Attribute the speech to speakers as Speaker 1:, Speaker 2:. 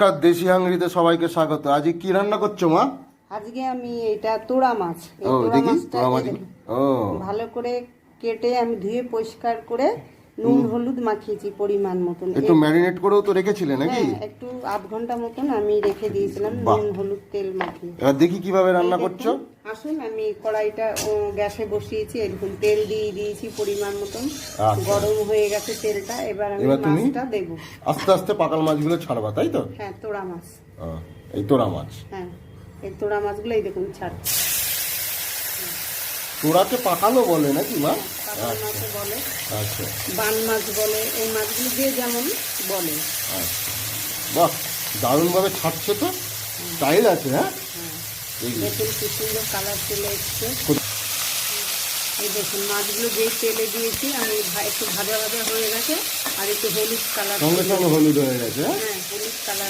Speaker 1: নমস্কার, দেশি হাঙ্গরিতে সবাইকে স্বাগত। আজকে কি রান্না করছো মা?
Speaker 2: আজকে আমি এটা তোড়া মাছ, এই
Speaker 1: ও
Speaker 2: তোড়া
Speaker 1: দেখি
Speaker 2: মাছটা
Speaker 1: তোরা মাছ।
Speaker 2: এই দেখুন,
Speaker 1: ও
Speaker 2: ভালো করে কেটে আমি ধুয়ে পরিষ্কার করে নুন হলুদ মাখিয়েছি পরিমাণ মতন।
Speaker 1: একটু ম্যারিনেট করেও তো রেখেছিলে নাকি?
Speaker 2: হ্যাঁ, একটু আধ ঘন্টা মতন আমি রেখে দিয়েছিলাম
Speaker 1: বাহ।
Speaker 2: নুন হলুদ তেল মাখিয়ে।
Speaker 1: এবার দেখি কিভাবে রান্না
Speaker 2: এই
Speaker 1: করছো।
Speaker 2: দেখুন, আসুন আমি কড়াইটা গ্যাসে বসিয়েছি, এরকম তেল দিয়ে দিয়েছি পরিমাণ মতন।
Speaker 1: আচ্ছা।
Speaker 2: গরম হয়ে গেছে তেলটা, এবার আমি
Speaker 1: এবার তুমি
Speaker 2: মাছটা দেবো।
Speaker 1: আস্তে আস্তে পাকাল মাছগুলো ছাড়বা, তাই তো?
Speaker 2: হ্যাঁ, তোড়া মাছ।
Speaker 1: ও, এই তোরা মাছ।
Speaker 2: হ্যাঁ, এই তোড়া মাছগুলো এই দেখুন ছাড়ছি।
Speaker 1: তোরাকে পাকালো বলে নাকি মা?
Speaker 2: কাতলা মাছও বলে,
Speaker 1: আচ্ছা
Speaker 2: বান মাছ বলে, এই মাছগুলো দিয়ে যেমন বলে।
Speaker 1: আচ্ছা, বাহ, দারুণভাবে ছাড়ছে তো, স্টাইল আছে। হ্যাঁ, এই
Speaker 2: দেখুন কি সুন্দর কালার চলে এসছে।
Speaker 1: কোথা-
Speaker 2: এই দেখুন মাছগুলো যে তেলে দিয়েছি আমি একটু ভাজা ভাজা হয়ে গেছে, আর একটু হলুদ কালার,
Speaker 1: সঙ্গে সঙ্গে হলুদ হয়ে গেছে। হ্যাঁ,
Speaker 2: হ্যাঁ হলুদ কালার